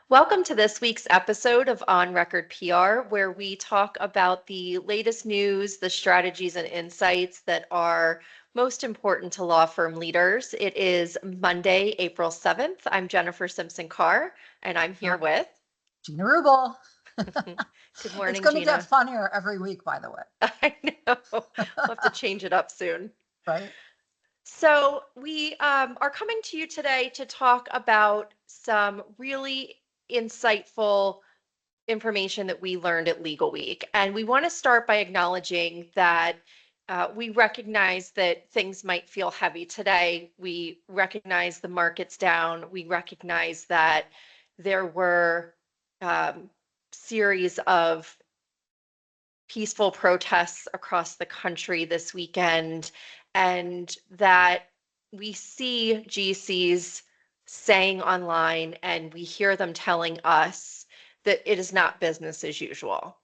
Welcome to this week's episode of On Record PR, where we talk about the latest news, the strategies and insights that are most important to law firm leaders. It is Monday, April 7th. I'm Jennifer Simpson Carr, and I'm here with Gina Rubel. Good morning, It's going Gina. to get funnier every week, by the way. I know. We'll have to change it up soon. Right. So we are coming to you today to talk about some really insightful information that we learned at Legal Week. And we want to start by acknowledging that we recognize that things might feel heavy today. We recognize the market's down. We recognize that there were series of peaceful protests across the country this weekend, and that we see GCs saying online and we hear them telling us that it is not business as usual.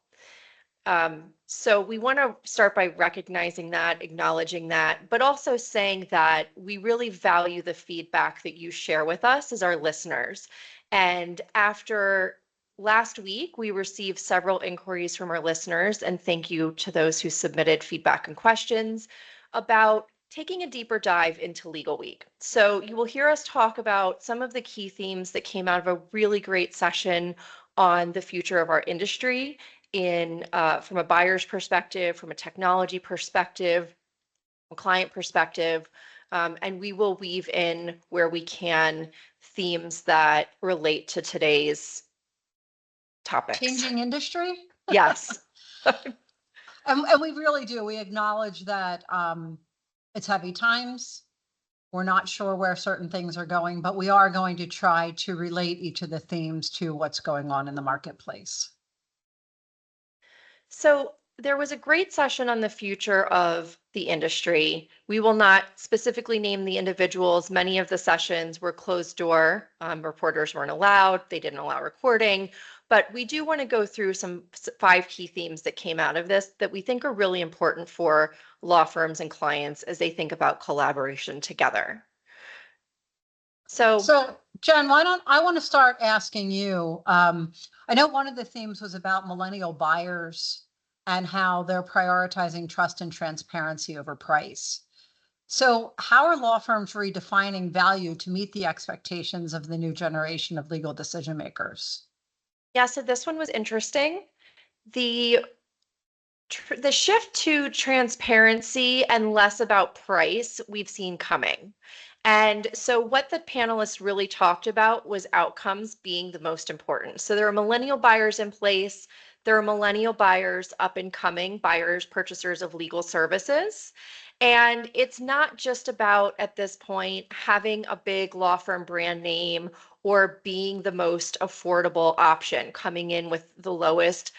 So we want to start by recognizing that, acknowledging that, but also saying that we really value the feedback that you share with us as our listeners. And after last week, we received several inquiries from our listeners, and thank you to those who submitted feedback and questions about taking a deeper dive into Legal Week. So you will hear us talk about some of the key themes that came out of a really great session on the future of our industry from a buyer's perspective, from a technology perspective, a client perspective, and we will weave in where we can themes that relate to today's topics. Changing industry? Yes. And we really do. We acknowledge that it's heavy times. We're not sure where certain things are going, but we are going to try to relate each of the themes to what's going on in the marketplace. So there was a great session on the future of the industry. We will not specifically name the individuals. Many of the sessions were closed door. Reporters weren't allowed. They didn't allow recording. But we do want to go through some 5 key themes that came out of this that we think are really important for law firms and clients as they think about collaboration together. So Jen, I want to start asking you, I know one of the themes was about millennial buyers and how they're prioritizing trust and transparency over price. So how are law firms redefining value to meet the expectations of the new generation of legal decision makers? yeah, so this one was interesting. The shift to transparency and less about price we've seen coming. And so what the panelists really talked about was outcomes being the most important. So there are millennial buyers in place. There are millennial buyers up and coming, buyers, purchasers of legal services. And it's not just about, at this point, having a big law firm brand name or being the most affordable option, coming in with the lowest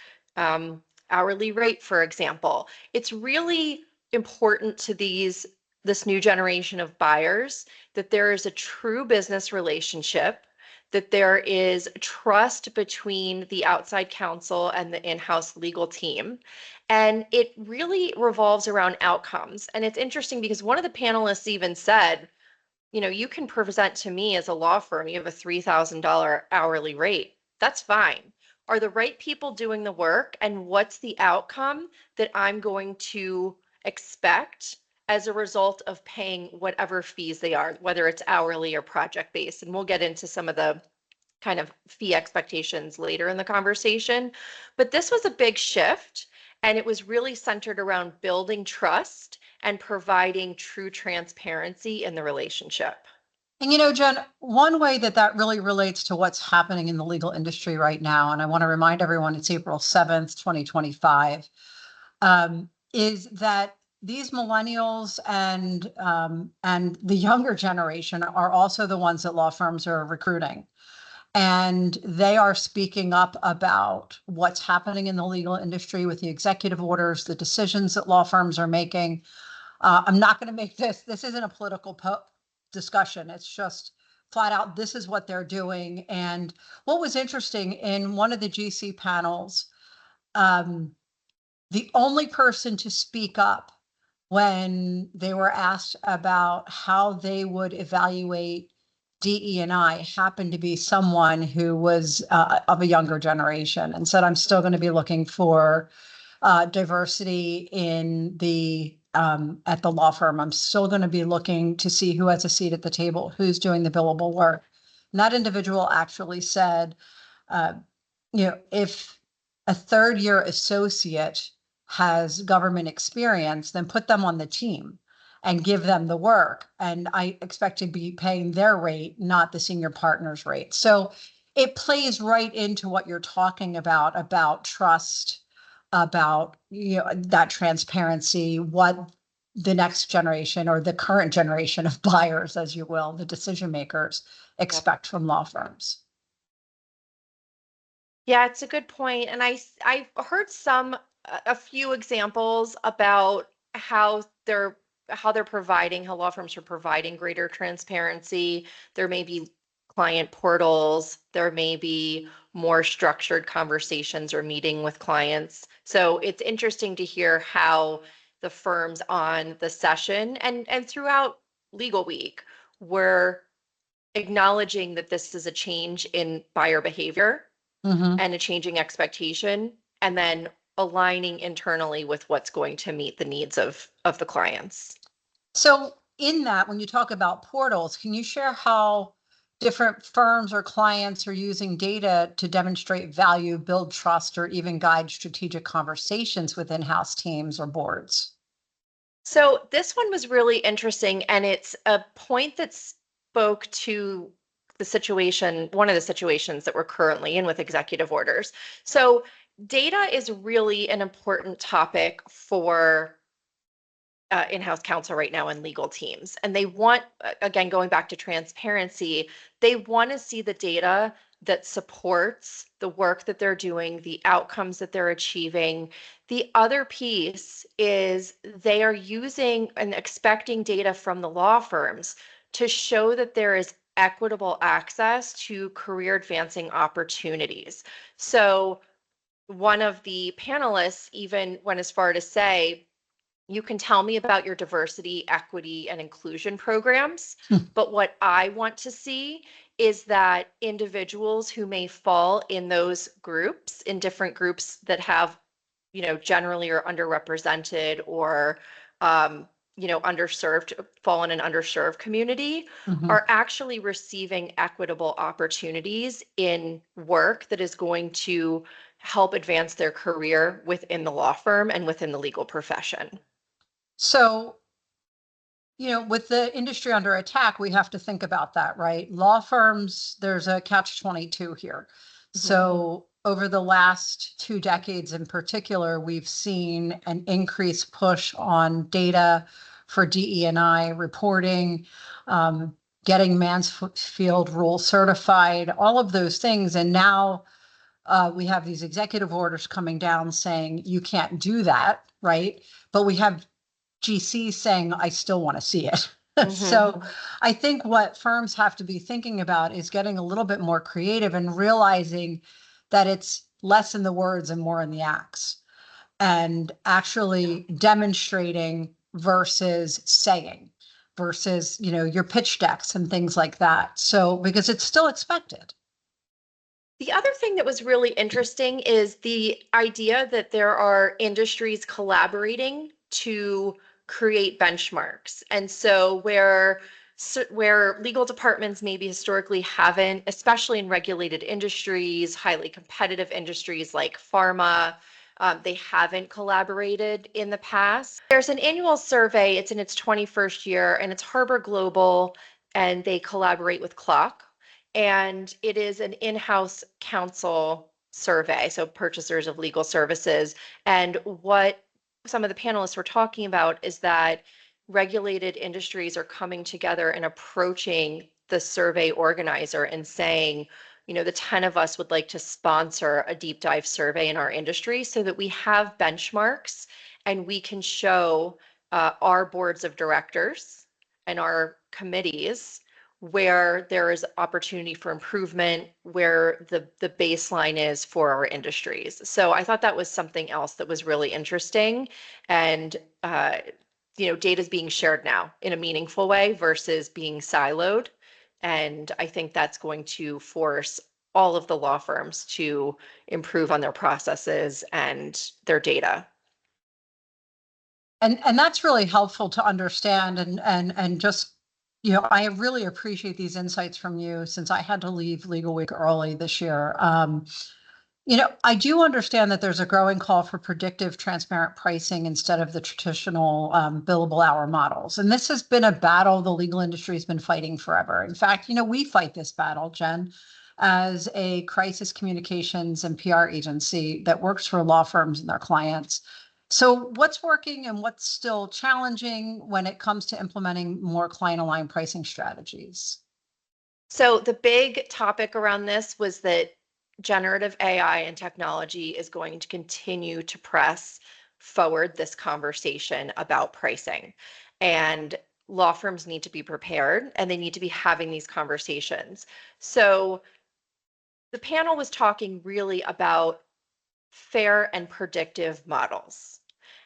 hourly rate, for example. It's really important to this new generation of buyers that there is a true business relationship, that there is trust between the outside counsel and the in-house legal team. And it really revolves around outcomes. And it's interesting because one of the panelists even said, you can present to me as a law firm, you have a $3,000 hourly rate. That's fine. Are the right people doing the work, and what's the outcome that I'm going to expect as a result of paying whatever fees they are, whether it's hourly or project based? And we'll get into some of the kind of fee expectations later in the conversation. But this was a big shift, and it was really centered around building trust and providing true transparency in the relationship. And Jen, one way that really relates to what's happening in the legal industry right now, and I want to remind everyone it's April 7th, 2025, is that these millennials and the younger generation are also the ones that law firms are recruiting. And they are speaking up about what's happening in the legal industry with the executive orders, the decisions that law firms are making. I'm not going to make this isn't a political discussion. It's just flat out, this is what they're doing. And what was interesting in one of the GC panels, the only person to speak up when they were asked about how they would evaluate DE&I happened to be someone who was of a younger generation and said, I'm still going to be looking for diversity in the at the law firm. I'm still going to be looking to see who has a seat at the table, who's doing the billable work. And that individual actually said, if a third year associate has government experience, then put them on the team and give them the work. And I expect to be paying their rate, not the senior partner's rate. So it plays right into what you're talking about trust, about that transparency, what the next generation or the current generation of buyers, as you will, the decision makers expect from law firms. Yeah, it's a good point. And I've heard a few examples about how they're providing, how law firms are providing greater transparency. There may be client portals, there may be more structured conversations or meeting with clients. So it's interesting to hear how the firms on the session and throughout legal week were acknowledging that this is a change in buyer behavior and a changing expectation, and then aligning internally with what's going to meet the needs of the clients. So in that, when you talk about portals, can you share how different firms or clients are using data to demonstrate value, build trust, or even guide strategic conversations with in-house teams or boards? So this one was really interesting, and it's a point that spoke to the situation, one of the situations that we're currently in with executive orders. So data is really an important topic for in-house counsel right now in legal teams. And they want, again, going back to transparency, they want to see the data that supports the work that they're doing, the outcomes that they're achieving. The other piece is they are using and expecting data from the law firms to show that there is equitable access to career advancing opportunities. So one of the panelists even went as far to say, you can tell me about your diversity, equity, and inclusion programs, but what I want to see is that individuals who may fall in those groups, in different groups that have, generally are underrepresented or, underserved, fall in an underserved community, are actually receiving equitable opportunities in work that is going to help advance their career within the law firm and within the legal profession. So, with the industry under attack, we have to think about that, right? Law firms, there's a catch-22 here. So over the last 2 decades in particular, we've seen an increased push on data for DE&I reporting, getting Mansfield rule certified, all of those things. And now we have these executive orders coming down saying you can't do that, right? But we have GC saying, I still want to see it. So I think what firms have to be thinking about is getting a little bit more creative and realizing that it's less in the words and more in the acts, and actually demonstrating versus saying, versus, your pitch decks and things like that. So, because it's still expected. The other thing that was really interesting is the idea that there are industries collaborating to create benchmarks. And so where legal departments maybe historically haven't, especially in regulated industries, highly competitive industries like pharma, they haven't collaborated in the past. There's an annual survey, it's in its 21st year, and it's Harbor Global, and they collaborate with Clock. And it is an in-house counsel survey, so purchasers of legal services. And what some of the panelists were talking about is that regulated industries are coming together and approaching the survey organizer and saying, the 10 of us would like to sponsor a deep dive survey in our industry so that we have benchmarks and we can show our boards of directors and our committees where there is opportunity for improvement, where the baseline is for our industries. So I thought that was something else that was really interesting. And, data is being shared now in a meaningful way versus being siloed. And I think that's going to force all of the law firms to improve on their processes and their data. And that's really helpful to understand and just, I really appreciate these insights from you since I had to leave Legal Week early this year. I do understand that there's a growing call for predictive, transparent pricing instead of the traditional billable hour models. And this has been a battle the legal industry has been fighting forever. In fact, we fight this battle, Jen, as a crisis communications and PR agency that works for law firms and their clients. So what's working and what's still challenging when it comes to implementing more client-aligned pricing strategies? So the big topic around this was that generative AI and technology is going to continue to press forward this conversation about pricing. And law firms need to be prepared and they need to be having these conversations. So the panel was talking really about fair and predictive models.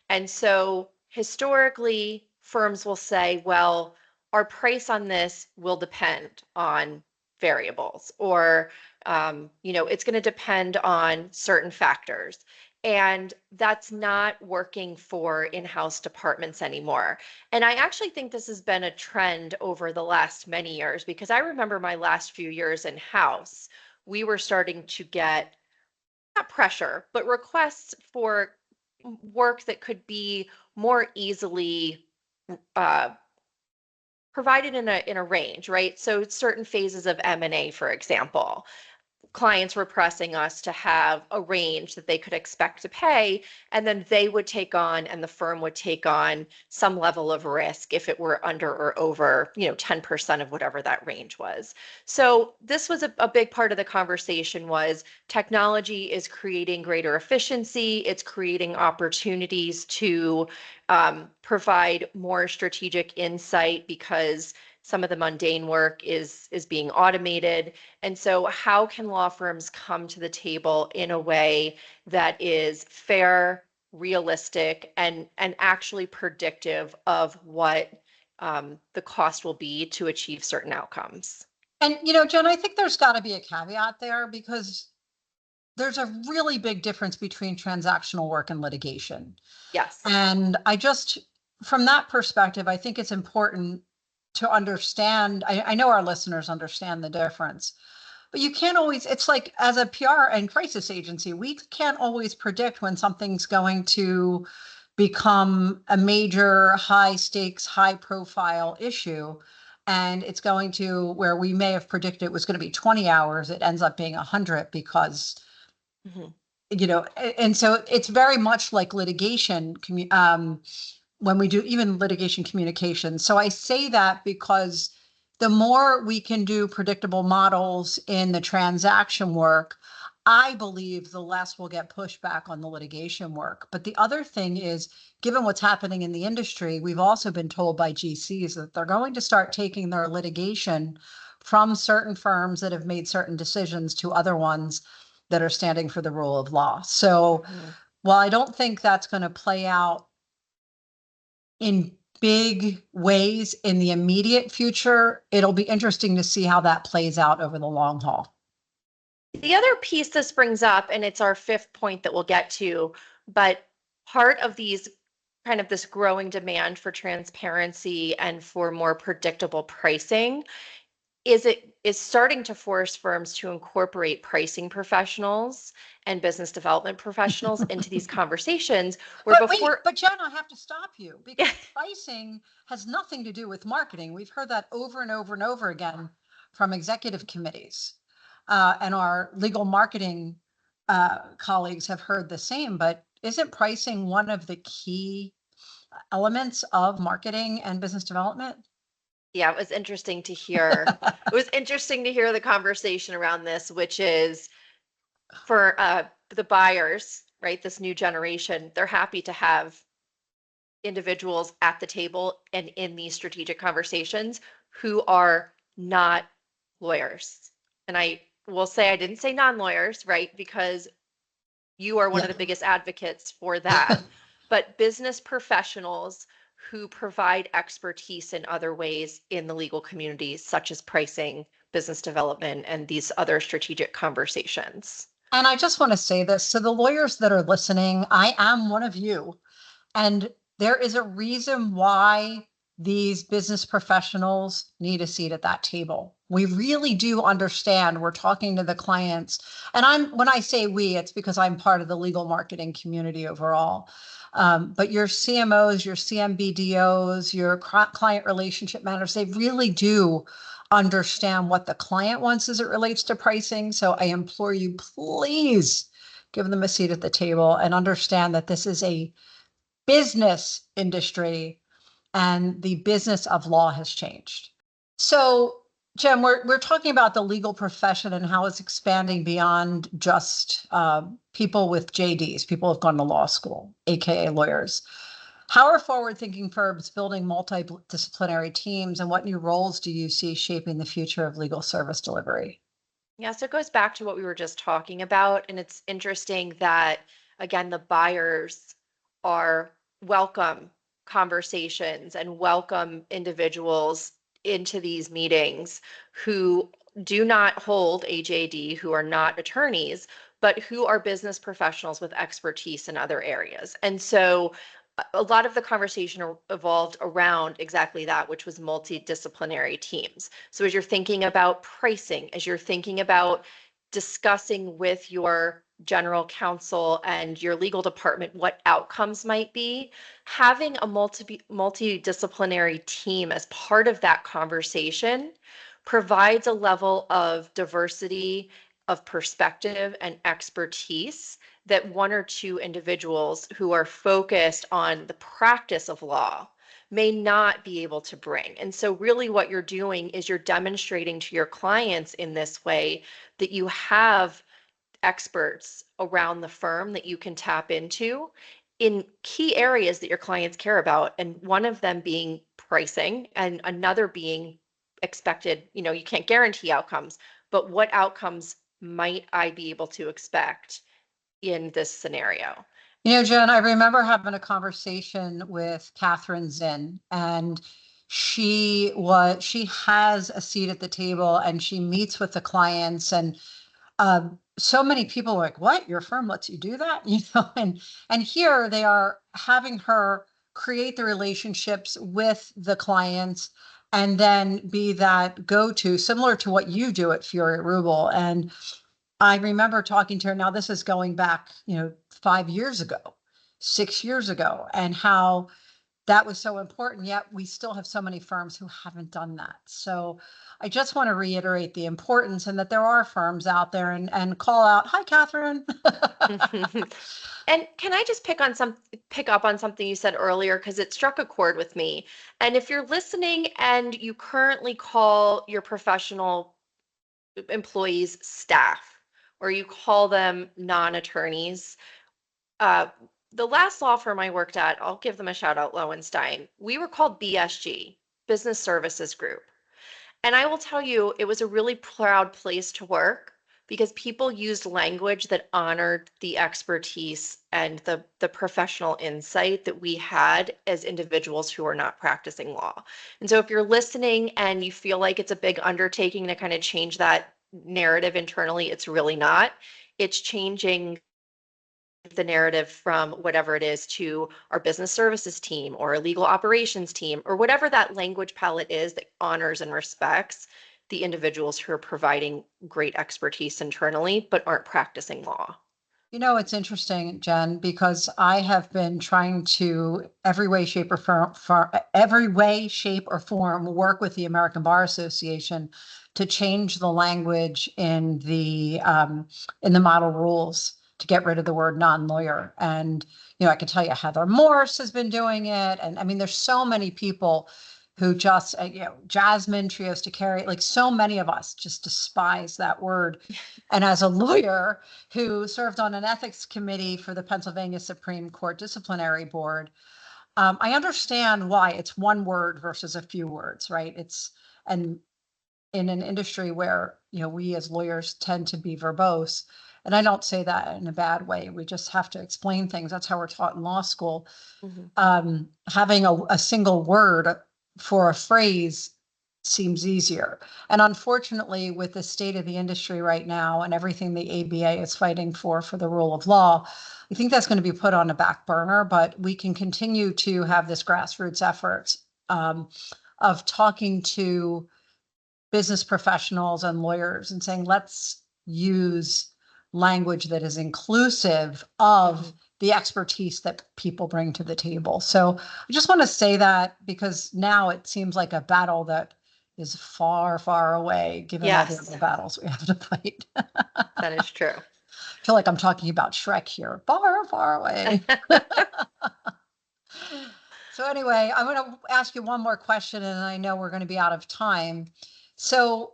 And so historically, firms will say, well, our price on this will depend on variables, or it's going to depend on certain factors. And that's not working for in-house departments anymore. And I actually think this has been a trend over the last many years, because I remember my last few years in-house, we were starting to get not pressure, but requests for work that could be more easily uh, provided in a range, right? So certain phases of M&A, for example, clients were pressing us to have a range that they could expect to pay, and then they would take on, and the firm would take on some level of risk if it were under or over 10% of whatever that range was. So this was a big part of the conversation. Was technology is creating greater efficiency, it's creating opportunities to provide more strategic insight because some of the mundane work is being automated. And so how can law firms come to the table in a way that is fair, realistic, and actually predictive of what the cost will be to achieve certain outcomes? And, Jen, I think there's got to be a caveat there, because there's a really big difference between transactional work and litigation. Yes. And from that perspective, I think it's important to understand. I know our listeners understand the difference, but you can't always, it's like, as a PR and crisis agency, we can't always predict when something's going to become a major high stakes, high profile issue. And it's going to, where we may have predicted it was going to be 20 hours, it ends up being 100 because, Mhm. and so it's very much like litigation, when we do even litigation communication. So I say that because the more we can do predictable models in the transaction work, I believe the less we'll get pushback on the litigation work. But the other thing is, given what's happening in the industry, we've also been told by GCs that they're going to start taking their litigation from certain firms that have made certain decisions to other ones that are standing for the rule of law. So while I don't think that's going to play out in big ways in the immediate future, it'll be interesting to see how that plays out over the long haul. The other piece this brings up, and it's our fifth point that we'll get to, but part of these kind of this growing demand for transparency and for more predictable pricing it is starting to force firms to incorporate pricing professionals and business development professionals into these conversations where But Jen, I have to stop you, because pricing has nothing to do with marketing. We've heard that over and over and over again from executive committees. And our legal marketing colleagues have heard the same, but isn't pricing one of the key elements of marketing and business development? Yeah, it was interesting to hear. It was interesting to hear the conversation around this, which is for the buyers, right? This new generation, they're happy to have individuals at the table and in these strategic conversations who are not lawyers. And I will say, I didn't say non-lawyers, right? Because you are one of the biggest advocates for that. But business professionals who provide expertise in other ways in the legal community, such as pricing, business development, and these other strategic conversations. And I just want to say this to the lawyers that are listening. I am one of you. And there is a reason why these business professionals need a seat at that table. We really do understand we're talking to the clients. And when I say we, it's because I'm part of the legal marketing community overall. But your CMOs, your CMBDOs, your client relationship managers, they really do understand what the client wants as it relates to pricing. So I implore you, please give them a seat at the table and understand that this is a business industry and the business of law has changed. So, Jen, we're talking about the legal profession and how it's expanding beyond just people with JDs, people who've gone to law school, AKA lawyers. How are forward-thinking firms building multidisciplinary teams, and what new roles do you see shaping the future of legal service delivery? Yeah, so it goes back to what we were just talking about. And it's interesting that, again, the buyers are welcome conversations and welcome individuals into these meetings who do not hold a JD, who are not attorneys, but who are business professionals with expertise in other areas. And so a lot of the conversation evolved around exactly that, which was multidisciplinary teams. So as you're thinking about pricing, as you're thinking about discussing with your general counsel and your legal department what outcomes might be, having a multidisciplinary team as part of that conversation provides a level of diversity of perspective and expertise that one or two individuals who are focused on the practice of law may not be able to bring. And so really what you're doing is you're demonstrating to your clients in this way that you have experts around the firm that you can tap into in key areas that your clients care about. And one of them being pricing and another being expected, you can't guarantee outcomes, but what outcomes might I be able to expect in this scenario? Jen, I remember having a conversation with Catherine Zinn, and she has a seat at the table and she meets with the clients, and so many people are like, what, your firm lets you do that? And here they are having her create the relationships with the clients and then be that go-to, similar to what you do at Furia Rubel. And I remember talking to her, now this is going back, 5 years ago, 6 years ago, and how that was so important, yet we still have so many firms who haven't done that. So I just want to reiterate the importance and that there are firms out there and call out, hi, Catherine. And can I just pick up on something you said earlier, because it struck a chord with me. And if you're listening and you currently call your professional employees staff, or you call them non-attorneys, the last law firm I worked at, I'll give them a shout out, Lowenstein, we were called BSG, Business Services Group. And I will tell you, it was a really proud place to work because people used language that honored the expertise and the professional insight that we had as individuals who are not practicing law. And so if you're listening and you feel like it's a big undertaking to kind of change that narrative internally, it's really not. It's changing the narrative from whatever it is to our business services team or a legal operations team or whatever that language palette is that honors and respects the individuals who are providing great expertise internally but aren't practicing law. It's interesting, Jen, because I have been trying to every way, shape, or form work with the American Bar Association to change the language in the model rules to get rid of the word non-lawyer. And I can tell you Heather Morse has been doing it, and I mean there's so many people who just Jasmine Trios to carry, like so many of us just despise that word. And as a lawyer who served on an ethics committee for the Pennsylvania Supreme Court Disciplinary Board, I understand why it's one word versus a few words, right? And in an industry where, we as lawyers tend to be verbose, And I don't say that in a bad way. We just have to explain things. That's how we're taught in law school. Having a single word for a phrase seems easier. And unfortunately, with the state of the industry right now and everything the ABA is fighting for the rule of law, I think that's going to be put on a back burner, but we can continue to have this grassroots effort of talking to business professionals and lawyers and saying, let's use language that is inclusive of the expertise that people bring to the table. So I just want to say that because now it seems like a battle that is far, far away, given all the Yes. other battles we have to fight. That is true. I feel like I'm talking about Shrek here, far, far away. So anyway, I'm going to ask you one more question, and I know we're going to be out of time. So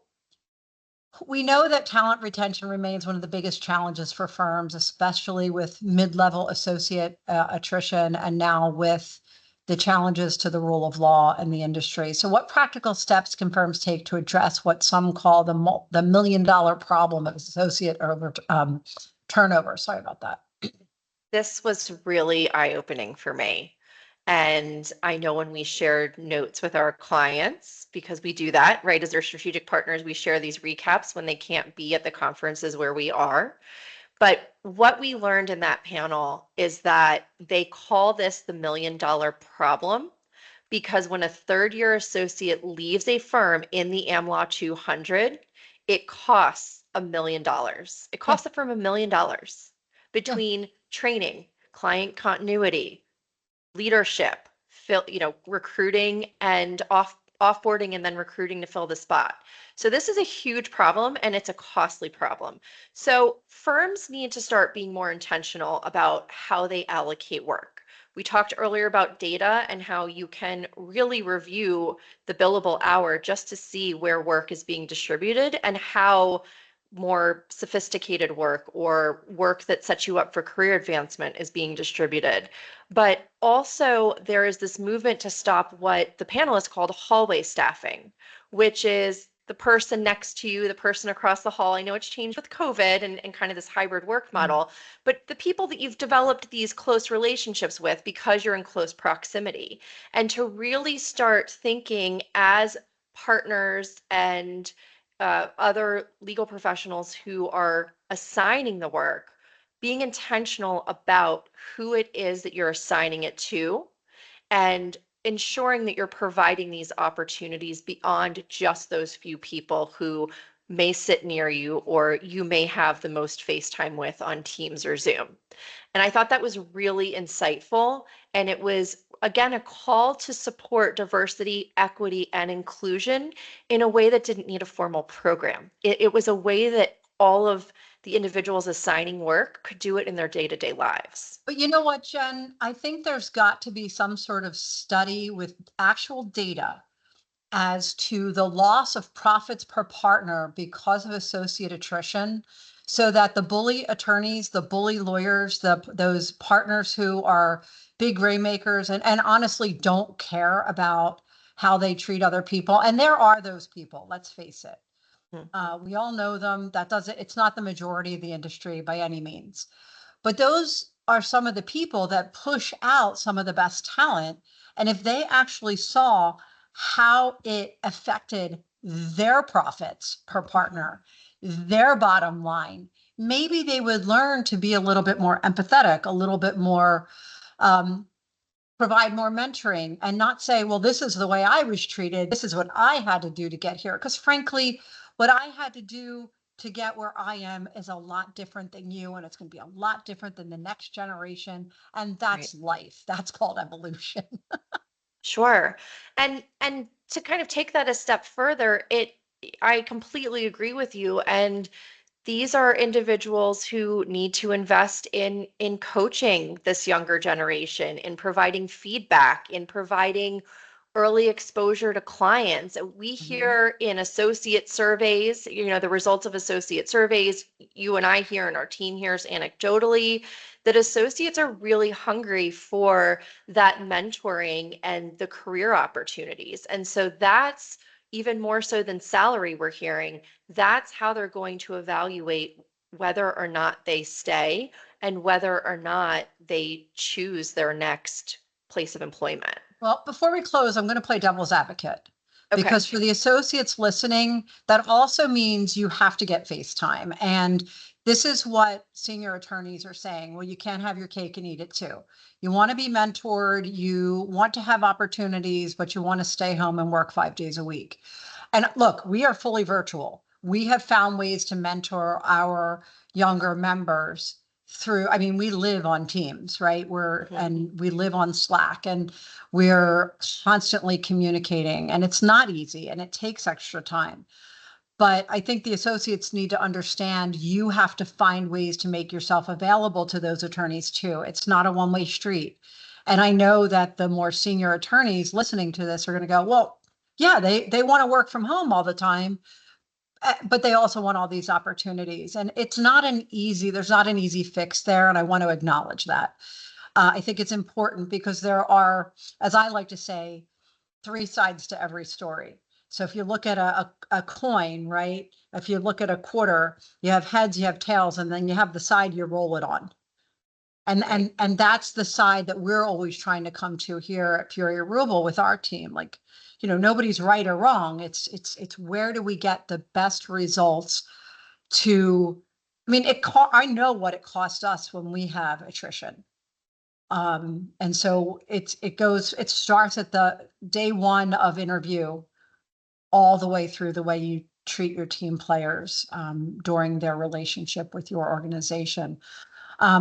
we know that talent retention remains one of the biggest challenges for firms, especially with mid-level associate attrition, and now with the challenges to the rule of law in the industry. So what practical steps can firms take to address what some call the $1 million problem of associate turnover? Sorry about that. This was really eye-opening for me. And I know when we shared notes with our clients, because we do that, right? As their strategic partners, we share these recaps when they can't be at the conferences where we are. But what we learned in that panel is that they call this the $1 million problem because when a third year associate leaves a firm in the AmLaw 200, it costs $1 million. It costs the firm $1 million between training, client continuity, leadership, recruiting and offboarding and then recruiting to fill the spot. So this is a huge problem and it's a costly problem. So firms need to start being more intentional about how they allocate work. We talked earlier about data and how you can really review the billable hour just to see where work is being distributed and how more sophisticated work or work that sets you up for career advancement is being distributed. But also there is this movement to stop what the panelists called hallway staffing, which is the person next to you, the person across the hall. I know it's changed with COVID and kind of this hybrid work model, but the people that you've developed these close relationships with because you're in close proximity. And to really start thinking as partners and other legal professionals who are assigning the work, being intentional about who it is that you're assigning it to and ensuring that you're providing these opportunities beyond just those few people who may sit near you or you may have the most FaceTime with on Teams or Zoom. And I thought that was really insightful. And it was, again, a call to support diversity, equity, and inclusion in a way that didn't need a formal program. It was a way that all of the individuals assigning work could do it in their day-to-day lives. But you know what, Jen? I think there's got to be some sort of study with actual data as to the loss of profits per partner because of associate attrition, so that the bully attorneys, the bully lawyers, those partners who are big rainmakers and honestly don't care about how they treat other people. And there are those people, let's face it. We all know them. It's not the majority of the industry by any means. But those are some of the people that push out some of the best talent. And if they actually saw how it affected their profits per partner, their bottom line, maybe they would learn to be a little bit more empathetic, a little bit more, provide more mentoring and not say, well, this is the way I was treated. This is what I had to do to get here. Because frankly, what I had to do to get where I am is a lot different than you, and it's going to be a lot different than the next generation. And that's life. That's called evolution. Sure. And to kind of take that a step further, I completely agree with you. And these are individuals who need to invest in coaching this younger generation, in providing feedback, in providing early exposure to clients. We hear in associate surveys, the results of associate surveys, you and I hear and our team hears anecdotally that associates are really hungry for that mentoring and the career opportunities. And so that's even more so than salary, we're hearing, that's how they're going to evaluate whether or not they stay and whether or not they choose their next place of employment. Well, before we close, I'm going to play devil's advocate. Okay. Because for the associates listening, that also means you have to get face time. And this is what senior attorneys are saying. Well, you can't have your cake and eat it too. You want to be mentored, you want to have opportunities, but you want to stay home and work 5 days a week. And look, we are fully virtual. We have found ways to mentor our younger members through, I mean, we live on Teams, right? And we live on Slack, and we're constantly communicating, and it's not easy and it takes extra time. But I think the associates need to understand you have to find ways to make yourself available to those attorneys too. It's not a one-way street. And I know that the more senior attorneys listening to this are going to go, well, yeah, they want to work from home all the time, but they also want all these opportunities. And there's not an easy fix there. And I want to acknowledge that. I think it's important because there are, as I like to say, 3 sides to every story. So if you look at a coin, right? If you look at a quarter, you have heads, you have tails, and then you have the side you roll it on. And that's the side that we're always trying to come to here at Furia Rubel with our team. Like, nobody's right or wrong. It's where do we get the best results to, I mean, I know what it costs us when we have attrition. And so it starts at the day one of interview all the way through the way you treat your team players during their relationship with your organization.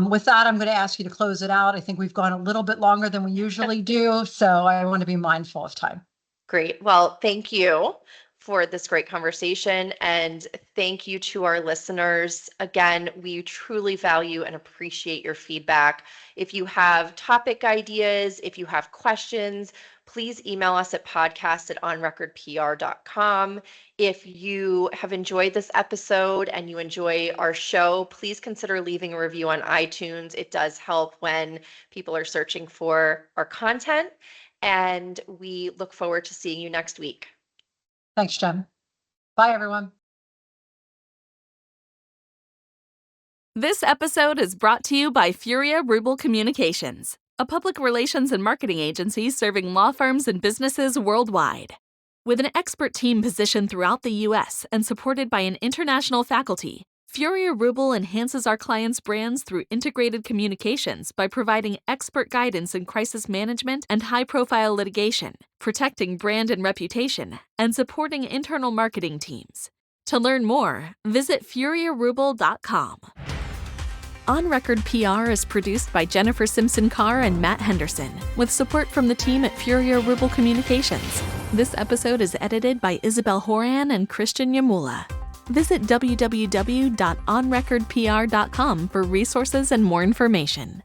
With that, I'm going to ask you to close it out. I think we've gone a little bit longer than we usually do, so I want to be mindful of time. Great. Well, thank you for this great conversation, and thank you to our listeners. Again, we truly value and appreciate your feedback. If you have topic ideas, if you have questions, please email us at podcast@onrecordpr.com. If you have enjoyed this episode and you enjoy our show, please consider leaving a review on iTunes. It does help when people are searching for our content, and we look forward to seeing you next week. Thanks, Jen. Bye, everyone. This episode is brought to you by Furia Rubel Communications, a public relations and marketing agency serving law firms and businesses worldwide. With an expert team positioned throughout the U.S. and supported by an international faculty, Furia Rubel enhances our clients' brands through integrated communications by providing expert guidance in crisis management and high-profile litigation, protecting brand and reputation, and supporting internal marketing teams. To learn more, visit furiarubel.com. On Record PR is produced by Jennifer Simpson Carr and Matt Henderson, with support from the team at Furia Rubel Communications. This episode is edited by Isabel Horan and Christian Yamula. Visit www.onrecordpr.com for resources and more information.